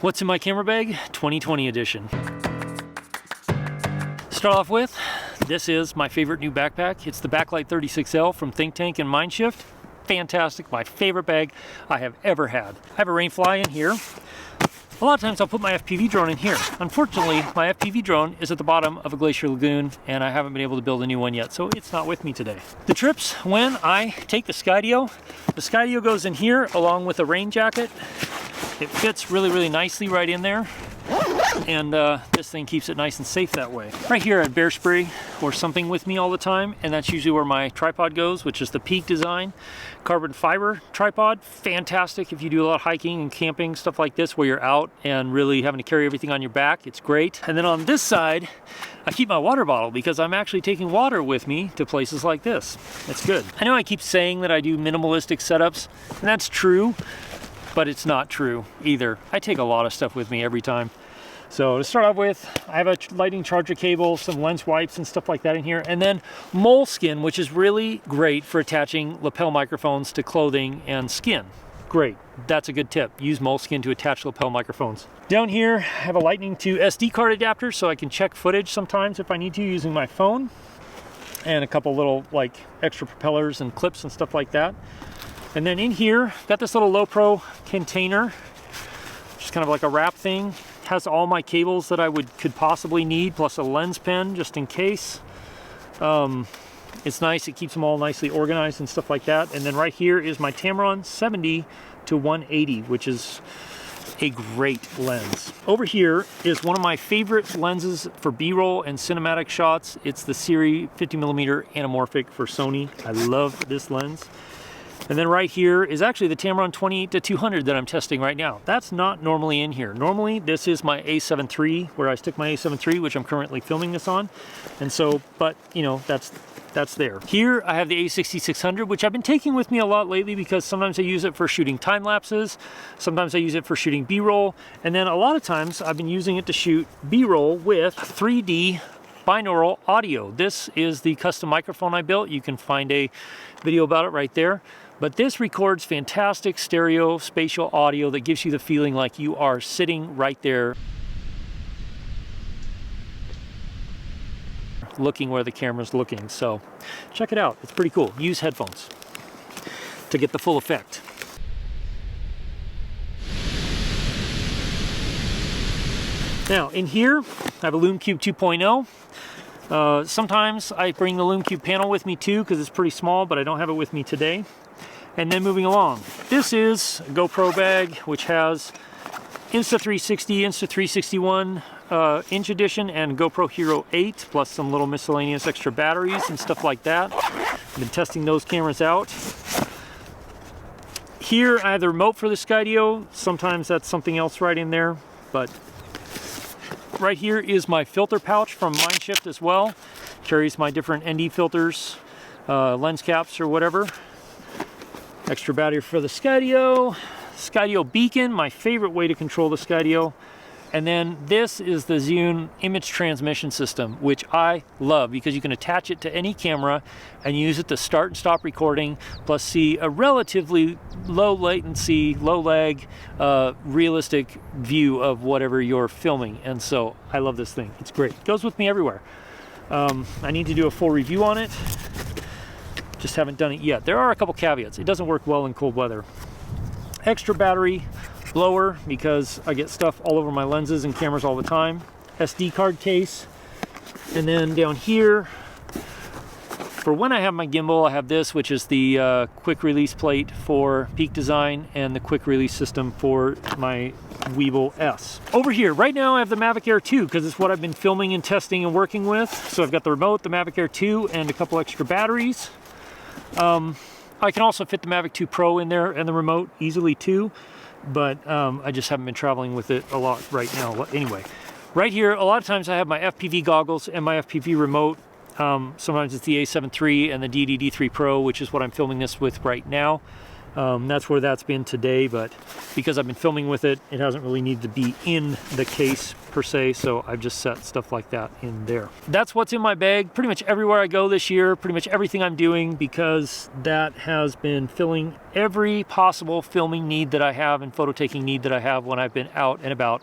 What's in my camera bag? 2020 edition. Start off with, this is my favorite new backpack. It's the Backlight 36L from Think Tank and Mindshift. Fantastic, my favorite bag I have ever had. I have a Rainfly in here. A lot of times I'll put my FPV drone in here. Unfortunately, my FPV drone is at the bottom of a glacier lagoon and I haven't been able to build a new one yet, so it's not with me today. The trips when I take the Skydio goes in here along with a rain jacket. It fits really, really nicely right in there. And this thing keeps it nice and safe that way. Right here I have bear spray or something with me all the time, and that's usually where my tripod goes, which is the Peak Design carbon fiber tripod. Fantastic if you do a lot of hiking and camping, stuff like this, where you're out and really having to carry everything on your back. It's great. And then on this side, I keep my water bottle because I'm actually taking water with me to places like this. It's good. I know I keep saying that I do minimalistic setups, and that's true, but it's not true either. I take a lot of stuff with me every time. So to start off with, I have a lightning charger cable, some lens wipes and stuff like that in here, and then moleskin, which is really great for attaching lapel microphones to clothing and skin. Great, that's a good tip. Use moleskin to attach lapel microphones. Down here, I have a lightning to SD card adapter so I can check footage sometimes if I need to using my phone, and a couple little like extra propellers and clips and stuff like that. And then in here, got this little Lowepro container, just kind of like a wrap thing. Has all my cables that I could possibly need, plus a lens pen just in case. It's nice, it keeps them all nicely organized and stuff like that. And then right here is my Tamron 70 to 180, which is a great lens. Over here is one of my favorite lenses for B-roll and cinematic shots. It's the Series 50mm anamorphic for Sony. I love this lens. And then right here is actually the Tamron 28 to 200 that I'm testing right now. That's not normally in here. Normally this is my A7 III, where I stick my A7 III, which I'm currently filming this on. And so, but you know, that's there. Here I have the A6600, which I've been taking with me a lot lately because sometimes I use it for shooting time lapses, sometimes I use it for shooting B-roll, and then a lot of times I've been using it to shoot B-roll with 3D binaural audio. This is the custom microphone I built. You can find a video about it right there. But this records fantastic stereo spatial audio that gives you the feeling like you are sitting right there, looking where the camera's looking. So check it out, it's pretty cool. Use headphones to get the full effect. Now in here, I have a Loom Cube 2.0. Sometimes I bring the Loom Cube panel with me too because it's pretty small, but I don't have it with me today. And then moving along, this is a GoPro bag, which has Insta360, Insta361 inch edition, and GoPro Hero 8, plus some little miscellaneous extra batteries and stuff like that. I've been testing those cameras out. Here I have the remote for the Skydio. Sometimes that's something else right in there, but right here is my filter pouch from Mindshift as well. Carries my different ND filters, lens caps or whatever. Extra battery for the Skydio. Skydio beacon, my favorite way to control the Skydio. And then this is the Zune image transmission system, which I love because you can attach it to any camera and use it to start and stop recording, plus see a relatively low latency, low lag, realistic view of whatever you're filming. And so I love this thing. It's great. It goes with me everywhere. I need to do a full review on it. Just haven't done it yet. There are a couple caveats. It doesn't work well in cold weather. Extra battery blower because I get stuff all over my lenses and cameras all the time. SD card case. And then down here, for when I have my gimbal, I have this, which is the quick release plate for Peak Design and the quick release system for my Weeble S. Over here, right now I have the Mavic Air 2 because it's what I've been filming and testing and working with. So I've got the remote, the Mavic Air 2, and a couple extra batteries. I can also fit the Mavic 2 Pro in there and the remote easily too, but I just haven't been traveling with it a lot right now. Anyway, right here, a lot of times I have my FPV goggles and my FPV remote. Sometimes it's the A7 III and the DD3 Pro, which is what I'm filming this with right now. That's where that's been today, but because I've been filming with it, it hasn't really needed to be in the case per se, so I've just set stuff like that in there. That's what's in my bag pretty much everywhere I go this year, pretty much everything I'm doing, because that has been filling every possible filming need that I have and photo taking need that I have when I've been out and about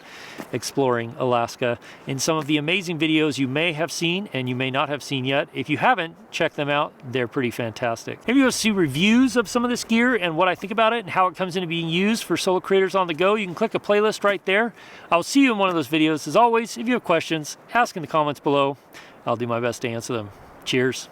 exploring Alaska. In some of the amazing videos you may have seen and you may not have seen yet. If you haven't, check them out. They're pretty fantastic. If you want to see reviews of some of this gear and what I think about it and how it comes into being used for solo creators on the go, you can click a playlist right there. I'll see you in one of those videos. As always, if you have questions, ask in the comments below. I'll do my best to answer them. Cheers.